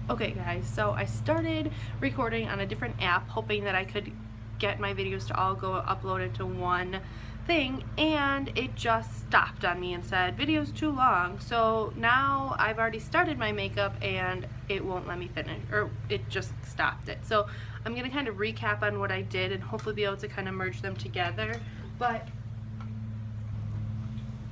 Okay guys, so I started recording on a different app hoping that I could get my videos to all go upload into one thing, and it just stopped on me and said video's too long. So now I've already started my makeup and it won't let me finish, or it just stopped it. So I'm gonna kind of recap on what I did and hopefully be able to kind of merge them together. But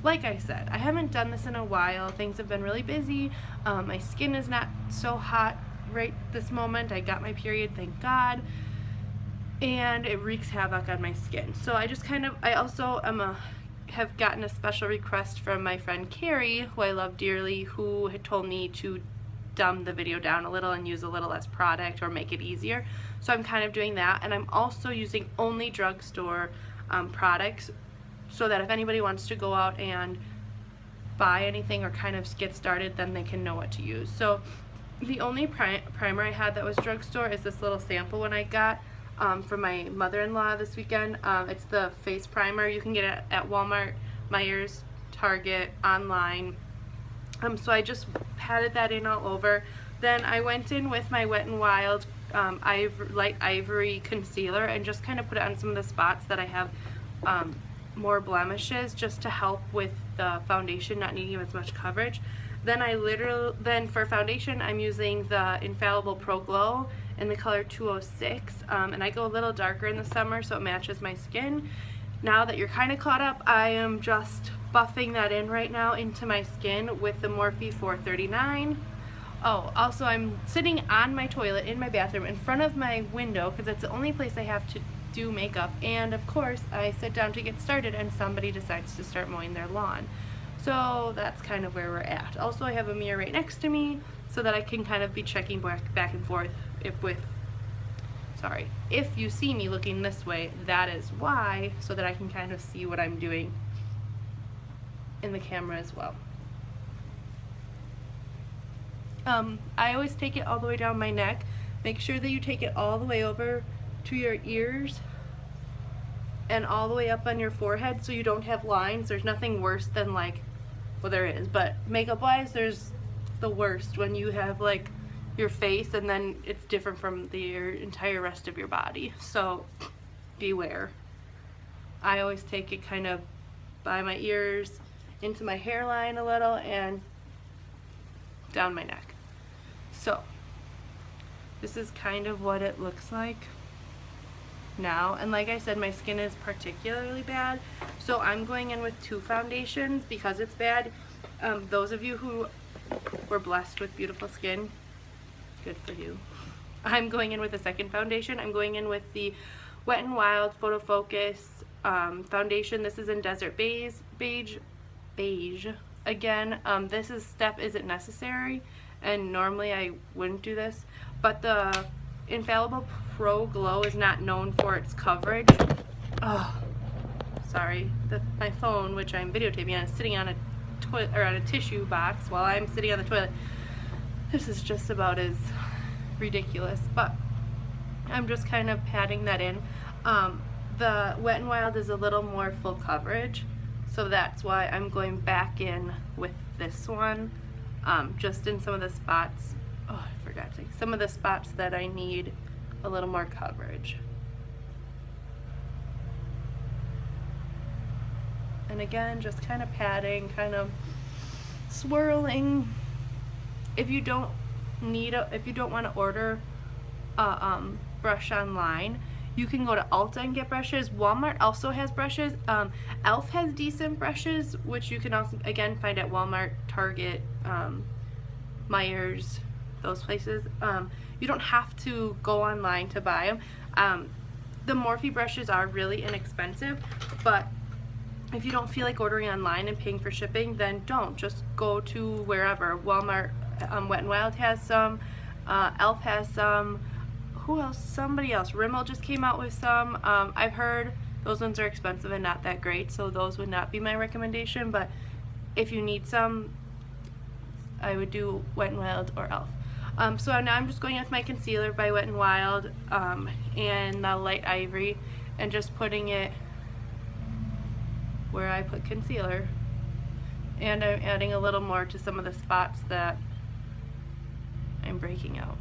like I said, I haven't done this in a while. Things have been really busy. My skin is not so hot right this moment. I got my period, thank God, and it wreaks havoc on my skin. So I just I also have gotten a special request from my friend Carrie, who I love dearly, who had told me to dumb the video down a little and use a little less product or make it easier. So I'm kind of doing that, and I'm also using only drugstore products, so that if anybody wants to go out and buy anything or kind of get started, then they can know what to use. So the only primer I had that was drugstore is this little sample one I got from my mother-in-law this weekend. It's the face primer. You can get it at Walmart, Meijer, Target, online. So I just patted that in all over. Then I went in with my Wet n Wild Light Ivory Concealer and just kind of put it on some of the spots that I have more blemishes, just to help with the foundation not needing as much coverage. Then for foundation, I'm using the Infallible Pro Glow in the color 206, and I go a little darker in the summer so it matches my skin. Now that you're kind of caught up, I am just buffing that in right now into my skin with the Morphe 439. Oh, also I'm sitting on my toilet in my bathroom in front of my window because it's the only place I have to do makeup, and of course I sit down to get started and somebody decides to start mowing their lawn. So that's kind of where we're at. Also, I have a mirror right next to me so that I can kind of be checking back and forth if you see me looking this way, that is why, so that I can kind of see what I'm doing in the camera as well. I always take it all the way down my neck. Make sure that you take it all the way over to your ears and all the way up on your forehead so you don't have lines. There's nothing worse than, like, well, there is, but makeup wise, there's the worst when you have like your face and then it's different from your entire rest of your body. So beware. I always take it kind of by my ears, into my hairline a little, and down my neck. So this is kind of what it looks like now, and like I said, my skin is particularly bad, so I'm going in with two foundations because it's bad. Those of you who were blessed with beautiful skin, good for you. I'm going in with a second foundation. I'm going in with the Wet n Wild Photo Focus foundation. This is in Desert Beige. Again, this step isn't necessary, and normally I wouldn't do this, but the Infallible Pro Glow is not known for its coverage. Oh, sorry. My phone, which I'm videotaping on, is sitting on a tissue box while I'm sitting on the toilet. This is just about as ridiculous, but I'm just kind of patting that in. The Wet n Wild is a little more full coverage, so that's why I'm going back in with this one, just in some of the spots. Oh, I forgot to say, some of the spots that I need a little more coverage. And again, just kind of patting, kind of swirling. If you don't want to order a brush online, you can go to Ulta and get brushes. Walmart also has brushes. e.l.f. has decent brushes, which you can also again find at Walmart, Target, Meijer's, those places. You don't have to go online to buy them. The Morphe brushes are really inexpensive, but if you don't feel like ordering online and paying for shipping, then don't. Just go to wherever. Walmart, Wet n Wild has some, e.l.f. has some. Who else? Somebody else. Rimmel just came out with some. I've heard those ones are expensive and not that great, so those would not be my recommendation, but if you need some, I would do Wet n Wild or e.l.f. So now I'm just going with my concealer by Wet n Wild and the Light Ivory, and just putting it where I put concealer, and I'm adding a little more to some of the spots that I'm breaking out.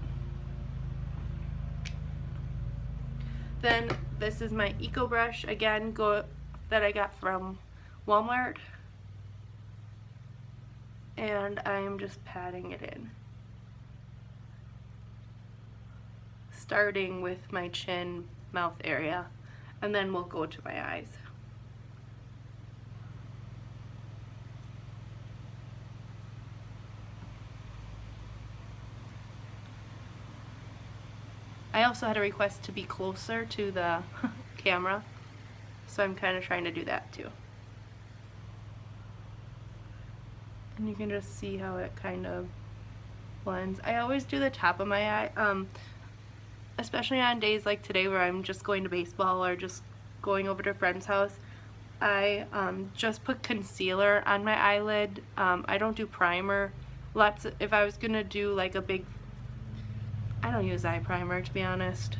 Then this is my Eco Brush, again, that I got from Walmart. And I'm just patting it in. Starting with my chin, mouth area, and then we'll go to my eyes. I also had a request to be closer to the camera, so I'm kind of trying to do that too. And you can just see how it kind of blends. I always do the top of my eye, especially on days like today where I'm just going to baseball or just going over to a friend's house. I just put concealer on my eyelid. I don't do primer. If I was gonna do like a big, I don't use eye primer, to be honest.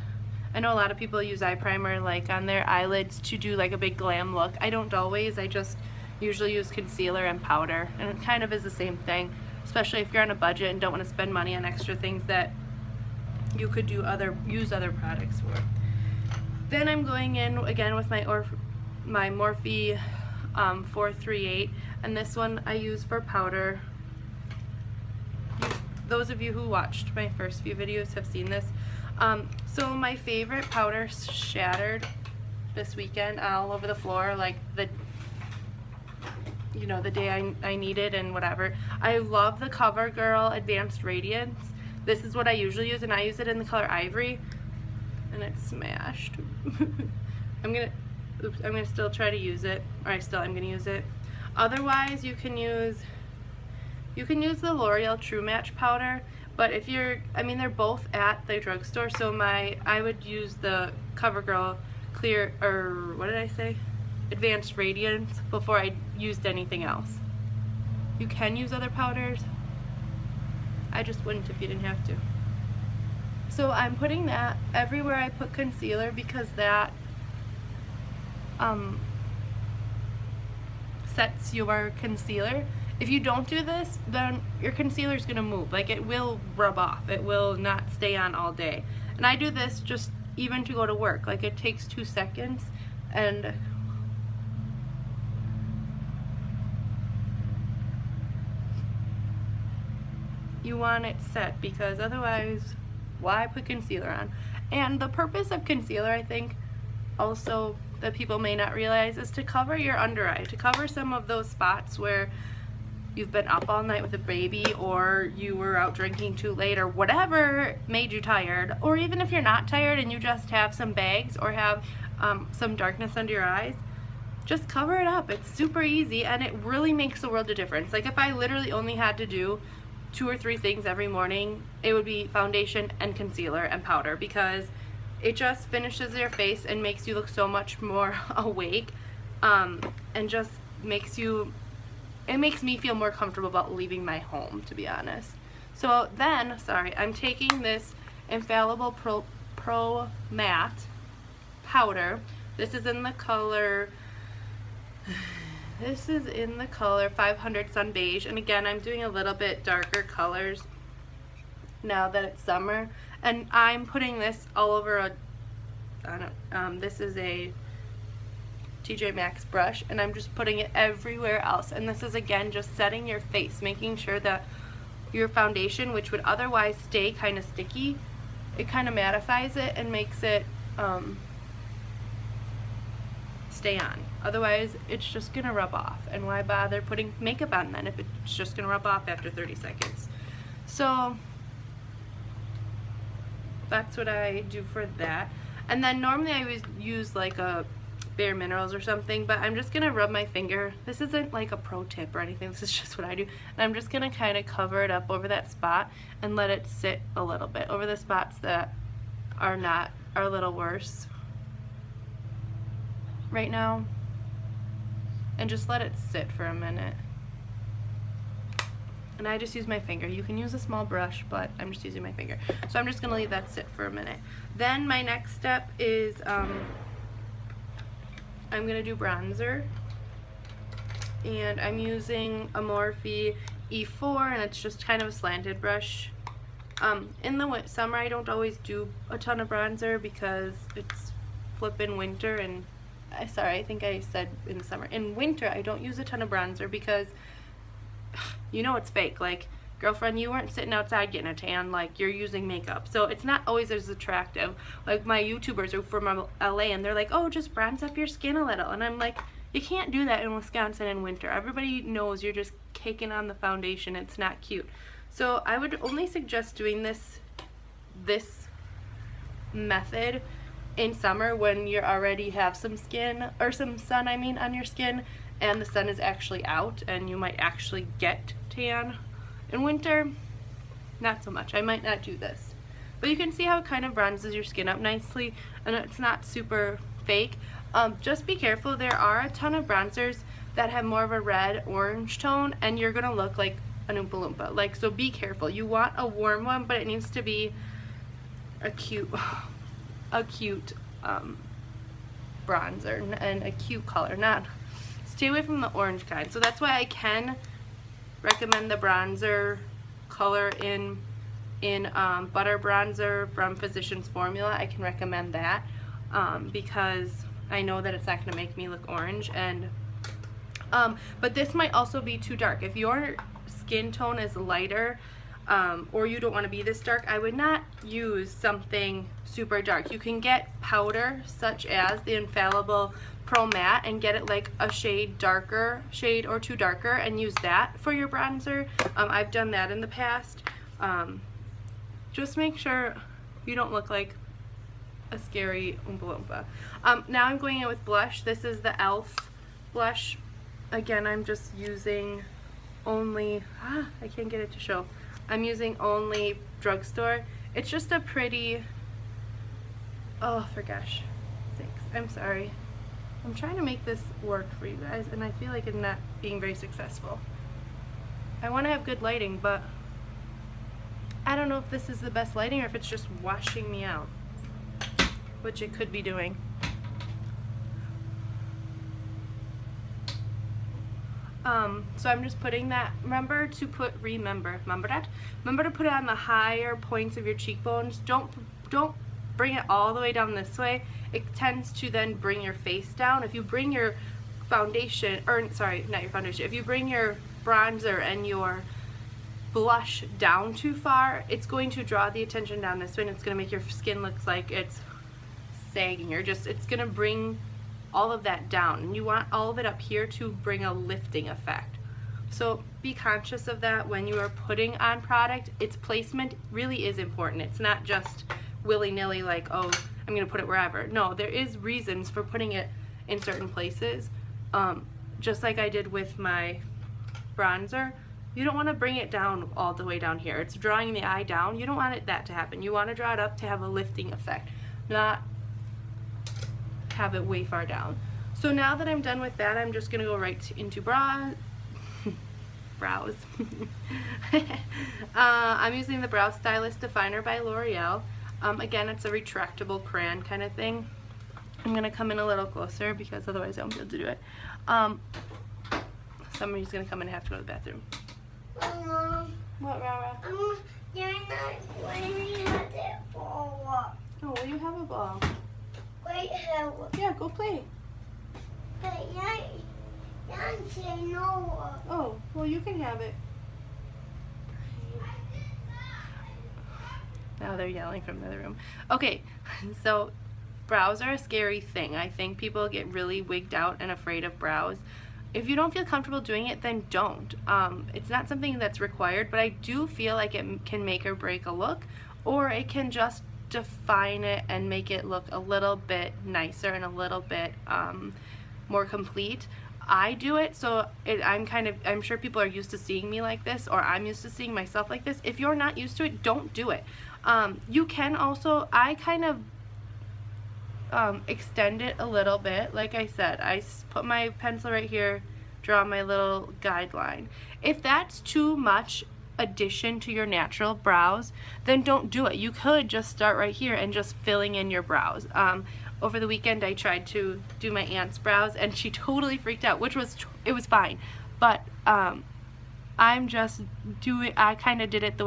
I know a lot of people use eye primer like on their eyelids to do like a big glam look. I don't always. I just usually use concealer and powder, and it kind of is the same thing, especially if you're on a budget and don't want to spend money on extra things that you could use other products for. Then I'm going in again with my Morphe 438, and this one I use for powder. Those of you who watched my first few videos have seen this. So my favorite powder shattered this weekend all over the floor, like the day I needed and whatever. I love the CoverGirl Advanced Radiance. This is what I usually use, and I use it in the color Ivory, and it's smashed. I'm gonna still try to use it, or I'm gonna use it. Otherwise, you can use the L'Oreal True Match powder, but if you're, they're both at the drugstore, so I would use the CoverGirl Clear, or what did I say? Advanced Radiance before I used anything else. You can use other powders. I just wouldn't if you didn't have to. So I'm putting that everywhere I put concealer, because that sets your concealer. If you don't do this, then your concealer is going to move. Like, it will rub off. It will not stay on all day. And I do this just even to go to work. Like, it takes 2 seconds, and you want it set, because otherwise, why put concealer on? And the purpose of concealer, I think, also that people may not realize, is to cover your under eye, to cover some of those spots where you've been up all night with a baby, or you were out drinking too late, or whatever made you tired. Or even if you're not tired and you just have some bags or have some darkness under your eyes, just cover it up. It's super easy, and it really makes a world of difference. Like, if I literally only had to do 2 or 3 things every morning, it would be foundation and concealer and powder, because it just finishes your face and makes you look so much more awake, and just makes me feel more comfortable about leaving my home, to be honest. So then, I'm taking this Infallible Pro Matte powder. This is in the color 500 Sun Beige, and again, I'm doing a little bit darker colors now that it's summer, and I'm putting this all over this is a TJ Maxx brush, and I'm just putting it everywhere else. And this is, again, just setting your face, making sure that your foundation, which would otherwise stay kind of sticky, it kind of mattifies it and makes it stay on. Otherwise, it's just gonna rub off, and why bother putting makeup on then if it's just gonna rub off after 30 seconds? So that's what I do for that. And then normally I would use like a Bare Minerals or something, but I'm just gonna rub my finger. This isn't like a pro tip or anything, this is just what I do. And I'm just gonna kind of cover it up over that spot and let it sit a little bit over the spots that are a little worse right now, and just let it sit for a minute. And I just use my finger. You can use a small brush, but I'm just using my finger. So I'm just gonna leave that sit for a minute. Then my next step is I'm gonna do bronzer, and I'm using a Morphe E4, and it's just kind of a slanted brush. In the summer, I don't always do a ton of bronzer because it's flippin' winter, and I think I said in the summer. In winter, I don't use a ton of bronzer because you know it's fake. Like, girlfriend, you weren't sitting outside getting a tan, like, you're using makeup. So it's not always as attractive. Like, my YouTubers are from LA, and they're like, oh, just bronze up your skin a little. And I'm like, you can't do that in Wisconsin in winter. Everybody knows you're just caking on the foundation. It's not cute. So I would only suggest doing this method in summer when you already have some skin, or some sun, I mean, on your skin, and the sun is actually out and you might actually get tan. In winter, not so much. I might not do this. But you can see how it kind of bronzes your skin up nicely, and it's not super fake. Just be careful. There are a ton of bronzers that have more of a red-orange tone, and you're going to look like an Oompa Loompa. Like, so be careful. You want a warm one, but it needs to be a cute bronzer and a cute color. Not, stay away from the orange kind. So that's why I can recommend the bronzer color in Butter Bronzer from Physicians Formula. I can recommend that because I know that it's not going to make me look orange. And but this might also be too dark. If your skin tone is lighter, or you don't want to be this dark, I would not use something super dark. You can get powder such as the Infallible Pro Matte and get it like a shade or two darker, and use that for your bronzer. I've done that in the past. Just make sure you don't look like a scary Oompa Loompa. Now I'm going in with blush. This is the e.l.f. blush. Again, I'm just using only, I can't get it to show. I'm using only drugstore. It's just a pretty, oh, for gosh sakes, I'm sorry. I'm trying to make this work for you guys, and I feel like I'm not being very successful. I want to have good lighting, but I don't know if this is the best lighting or if it's just washing me out, which it could be doing. So I'm just putting that, remember to put it on the higher points of your cheekbones. Don't bring it all the way down this way. It tends to then bring your face down. If you bring your foundation, or sorry, not your foundation, if you bring your bronzer and your blush down too far, it's going to draw the attention down this way, and it's going to make your skin look like it's sagging. It's going to bring all of that down, and you want all of it up here to bring a lifting effect. So be conscious of that when you are putting on product. Its placement really is important. It's not just willy-nilly like, oh, I'm gonna put it wherever. No, there is reasons for putting it in certain places. Just like I did with my bronzer, you don't want to bring it down all the way down here. It's drawing the eye down. You don't want that to happen. You want to draw it up to have a lifting effect, not have it way far down. So now that I'm done with that, I'm just gonna go right into brows. I'm using the Brow Stylist Definer by L'Oreal. Again, it's a retractable crayon kind of thing. I'm gonna come in a little closer because otherwise I won't be able to do it. Somebody's gonna come in and have to go to the bathroom. Mama, What, Rara? you're not going to have that ball. Oh, well, you have a ball. Wait, how? Yeah, go play. But don't say no. Oh, well, you can have it. Now they're yelling from the other room. Okay, so brows are a scary thing. I think people get really wigged out and afraid of brows. If you don't feel comfortable doing it, then don't. It's not something that's required, but I do feel like it can make or break a look, or it can just define it and make it look a little bit nicer and a little bit more complete. I do it, so I'm sure people are used to seeing me like this, or I'm used to seeing myself like this. If you're not used to it, don't do it. You can also, I kind of extend it a little bit. Like I said, I put my pencil right here, draw my little guideline. If that's too much addition to your natural brows, then don't do it. You could just start right here and just filling in your brows. Over the weekend I tried to do my aunt's brows and she totally freaked out, it was fine. But I kind of did it the way